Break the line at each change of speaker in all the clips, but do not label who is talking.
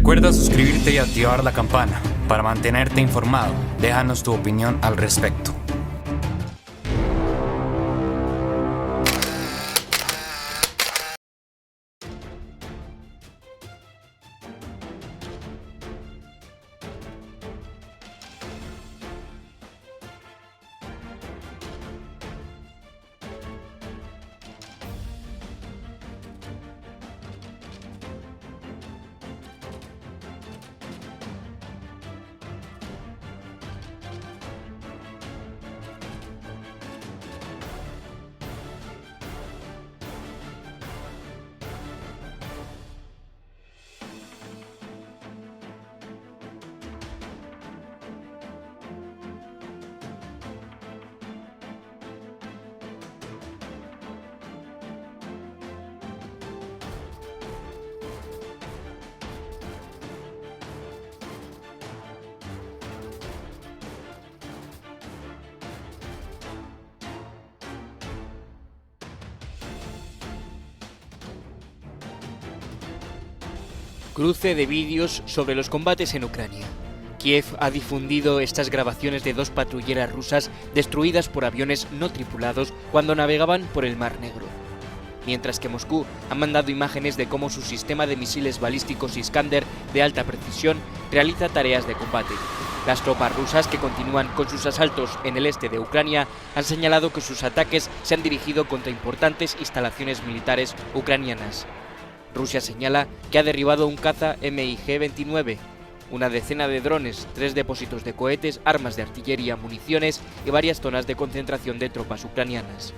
Recuerda suscribirte y activar la campana para mantenerte informado. Déjanos tu opinión al respecto.
Cruce de vídeos sobre los combates en Ucrania. Kiev ha difundido estas grabaciones de 2 patrulleras rusas destruidas por aviones no tripulados cuando navegaban por el Mar Negro. Mientras que Moscú ha mandado imágenes de cómo su sistema de misiles balísticos Iskander de alta precisión realiza tareas de combate. Las tropas rusas, que continúan con sus asaltos en el este de Ucrania, han señalado que sus ataques se han dirigido contra importantes instalaciones militares ucranianas. Rusia señala que ha derribado un caza MiG-29, una decena de drones, 3 depósitos de cohetes, armas de artillería, municiones y varias zonas de concentración de tropas ucranianas.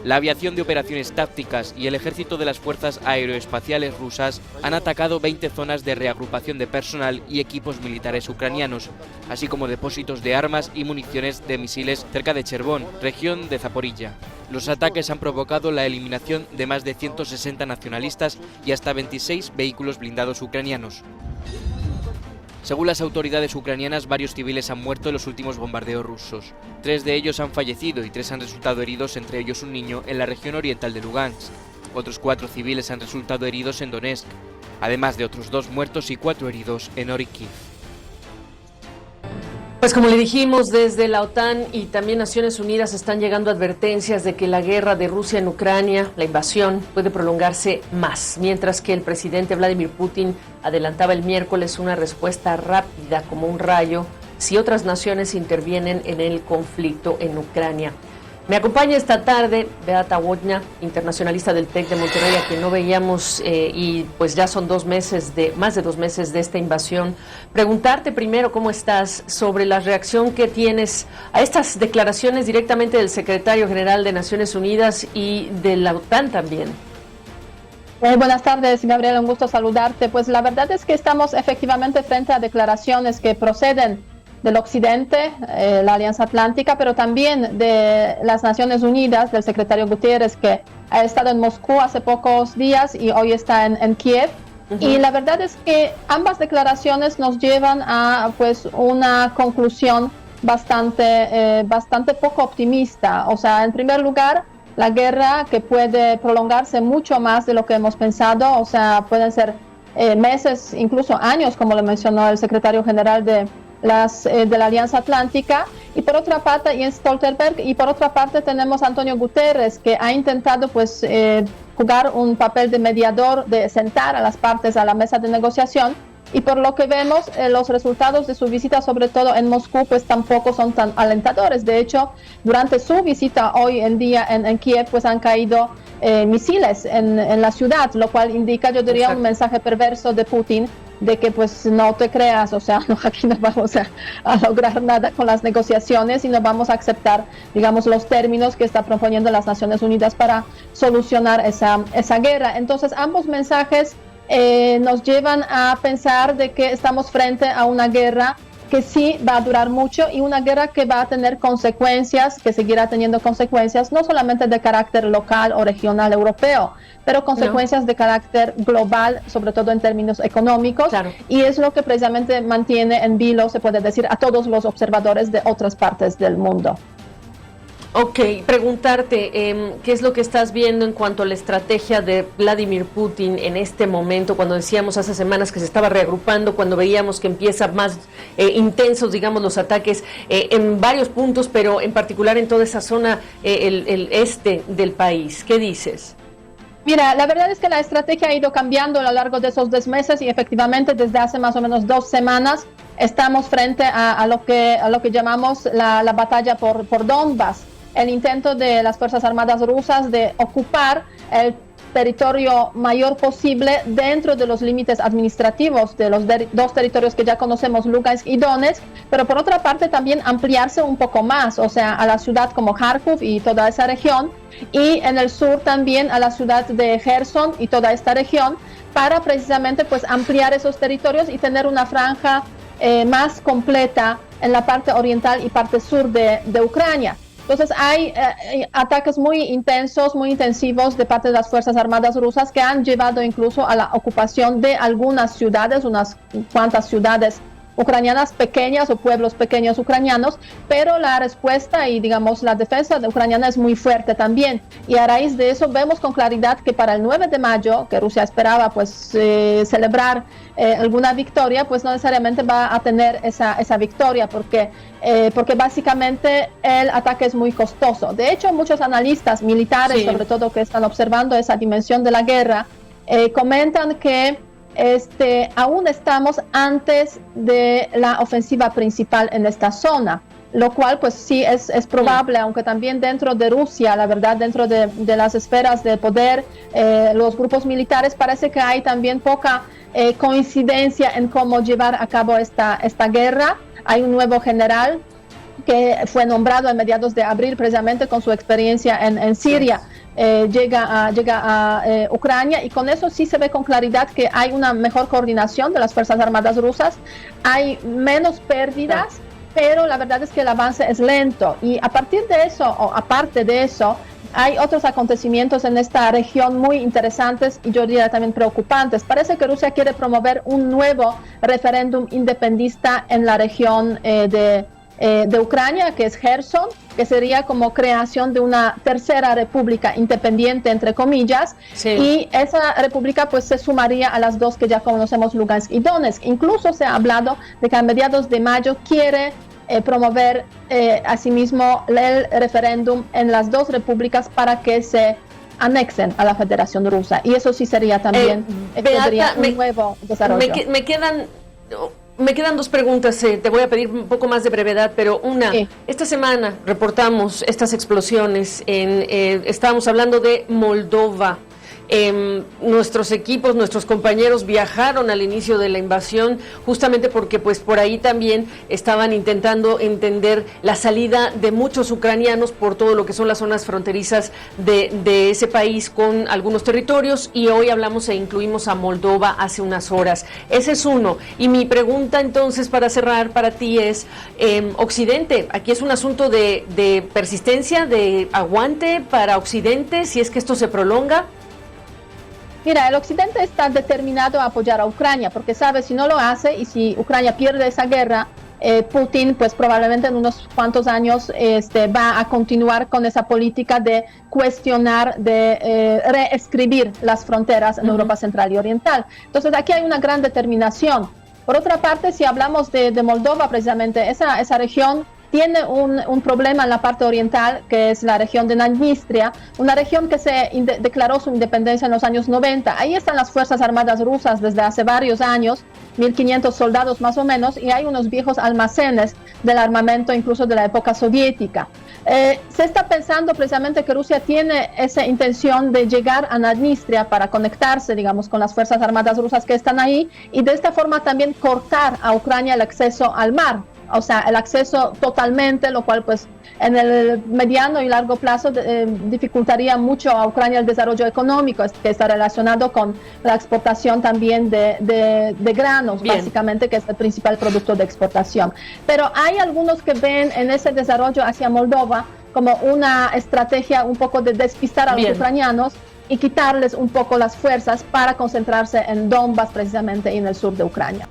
La aviación de operaciones tácticas y el ejército de las fuerzas aeroespaciales rusas han atacado 20 zonas de reagrupación de personal y equipos militares ucranianos, así como depósitos de armas y municiones de misiles cerca de Chervon, región de Zaporilla. Los ataques han provocado la eliminación de más de 160 nacionalistas y hasta 26 vehículos blindados ucranianos. Según las autoridades ucranianas, varios civiles han muerto en los últimos bombardeos rusos. 3 de ellos han fallecido y 3 han resultado heridos, entre ellos un niño, en la región oriental de Lugansk. Otros 4 civiles han resultado heridos en Donetsk, además de otros 2 muertos y 4 heridos en Orikhiv.
Pues como le dijimos, desde la OTAN y también Naciones Unidas están llegando advertencias de que la guerra de Rusia en Ucrania, la invasión, puede prolongarse más, mientras que el presidente Vladimir Putin adelantaba el miércoles una respuesta rápida como un rayo si otras naciones intervienen en el conflicto en Ucrania. Me acompaña esta tarde Beata Wojna, internacionalista del TEC de Monterrey, a quien no veíamos y pues ya son más de 2 meses de esta invasión. Preguntarte primero cómo estás, sobre la reacción que tienes a estas declaraciones directamente del secretario general de Naciones Unidas y de la OTAN también.
Buenas tardes, Gabriel, un gusto saludarte. Pues la verdad es que estamos efectivamente frente a declaraciones que proceden del occidente, la Alianza Atlántica, pero también de las Naciones Unidas, del secretario Guterres, que ha estado en Moscú hace pocos días y hoy está en Kiev. Y la verdad es que ambas declaraciones nos llevan a pues una conclusión bastante poco optimista. O sea, en primer lugar, la guerra que puede prolongarse mucho más de lo que hemos pensado, o sea, pueden ser meses, incluso años, como lo mencionó el secretario general de la Alianza Atlántica, y por otra parte Jens Stoltenberg, y por otra parte tenemos a Antonio Guterres, que ha intentado pues jugar un papel de mediador, de sentar a las partes a la mesa de negociación, y por lo que vemos los resultados de su visita, sobre todo en Moscú, pues tampoco son tan alentadores. De hecho, durante su visita hoy en día en Kiev, pues han caído misiles en la ciudad, lo cual indica, yo diría, un mensaje perverso de Putin, de que pues no te creas, o sea, no, aquí no vamos a lograr nada con las negociaciones y no vamos a aceptar, digamos, los términos que está proponiendo las Naciones Unidas para solucionar esa guerra. Entonces, ambos mensajes nos llevan a pensar de que estamos frente a una guerra que sí va a durar mucho y una guerra que va a tener consecuencias, que seguirá teniendo consecuencias no solamente de carácter local o regional europeo, pero consecuencias de carácter global, sobre todo en términos económicos. Claro. Y es lo que precisamente mantiene en vilo, se puede decir, a todos los observadores de otras partes del mundo.
Ok, preguntarte, ¿qué es lo que estás viendo en cuanto a la estrategia de Vladimir Putin en este momento? Cuando decíamos hace semanas que se estaba reagrupando, cuando veíamos que empieza más intensos, digamos, los ataques en varios puntos, pero en particular en toda esa zona, el este del país. ¿Qué dices?
Mira, la verdad es que la estrategia ha ido cambiando a lo largo de esos 2 meses y efectivamente desde hace más o menos 2 semanas estamos frente a lo que llamamos la batalla por Donbass, el intento de las Fuerzas Armadas rusas de ocupar el territorio mayor posible dentro de los límites administrativos de los 2 territorios que ya conocemos, Lugansk y Donetsk, pero por otra parte también ampliarse un poco más, o sea, a la ciudad como Kharkov y toda esa región, y en el sur también a la ciudad de Gerson y toda esta región, para precisamente pues ampliar esos territorios y tener una franja más completa en la parte oriental y parte sur de Ucrania. Entonces hay ataques muy intensos, muy intensivos de parte de las Fuerzas Armadas rusas que han llevado incluso a la ocupación de algunas ciudades, unas cuantas ciudades ucranianas pequeñas o pueblos pequeños ucranianos, pero la respuesta y digamos la defensa ucraniana es muy fuerte también, y a raíz de eso vemos con claridad que para el 9 de mayo, que Rusia esperaba pues celebrar alguna victoria, pues no necesariamente va a tener esa victoria porque básicamente el ataque es muy costoso. De hecho, muchos analistas militares, sobre todo que están observando esa dimensión de la guerra, comentan que aún estamos antes de la ofensiva principal en esta zona, lo cual pues sí es probable, aunque también dentro de Rusia, la verdad, dentro de las esferas de poder, los grupos militares, parece que hay también poca coincidencia en cómo llevar a cabo esta guerra. Hay un nuevo general que fue nombrado a mediados de abril precisamente con su experiencia en Siria. Llega a Ucrania, y con eso sí se ve con claridad que hay una mejor coordinación de las Fuerzas Armadas rusas, hay menos pérdidas, pero la verdad es que el avance es lento, y a partir de eso, o aparte de eso, hay otros acontecimientos en esta región muy interesantes y yo diría también preocupantes. Parece que Rusia quiere promover un nuevo referéndum independentista en la región de Ucrania, que es Gerson, que sería como creación de una tercera república independiente, entre comillas, y esa república pues se sumaría a las 2 que ya conocemos, Lugansk y Donetsk. Incluso se ha hablado de que a mediados de mayo quiere promover asimismo el referéndum en las 2 repúblicas para que se anexen a la Federación Rusa, y eso sí sería también
Beata,
un nuevo desarrollo.
Me quedan 2 preguntas, te voy a pedir un poco más de brevedad, pero una, esta semana reportamos estas explosiones, estábamos hablando de Moldova. Nuestros equipos, nuestros compañeros viajaron al inicio de la invasión justamente porque pues por ahí también estaban intentando entender la salida de muchos ucranianos por todo lo que son las zonas fronterizas de ese país con algunos territorios, y hoy hablamos e incluimos a Moldova hace unas horas. Ese es uno. Y mi pregunta entonces para cerrar para ti es, Occidente, aquí es un asunto de persistencia, de aguante para Occidente si es que esto se prolonga.
Mira, el Occidente está determinado a apoyar a Ucrania porque sabe, si no lo hace y si Ucrania pierde esa guerra, Putin pues probablemente en unos cuantos años va a continuar con esa política de cuestionar, de reescribir las fronteras en Europa Central y Oriental. Entonces aquí hay una gran determinación. Por otra parte, si hablamos de Moldova, precisamente esa región tiene un problema en la parte oriental, que es la región de Naddnistria, una región que se declaró su independencia en los años 90. Ahí están las Fuerzas Armadas rusas desde hace varios años, 1.500 soldados más o menos, y hay unos viejos almacenes del armamento incluso de la época soviética. Se está pensando precisamente que Rusia tiene esa intención de llegar a Naddnistria para conectarse, digamos, con las Fuerzas Armadas rusas que están ahí, y de esta forma también cortar a Ucrania el acceso al mar. O sea, el acceso totalmente, lo cual pues en el mediano y largo plazo dificultaría mucho a Ucrania el desarrollo económico, que está relacionado con la exportación también de granos, básicamente, que es el principal producto de exportación. Pero hay algunos que ven en ese desarrollo hacia Moldova como una estrategia un poco de despistar a los ucranianos y quitarles un poco las fuerzas para concentrarse en Donbass precisamente y en el sur de Ucrania.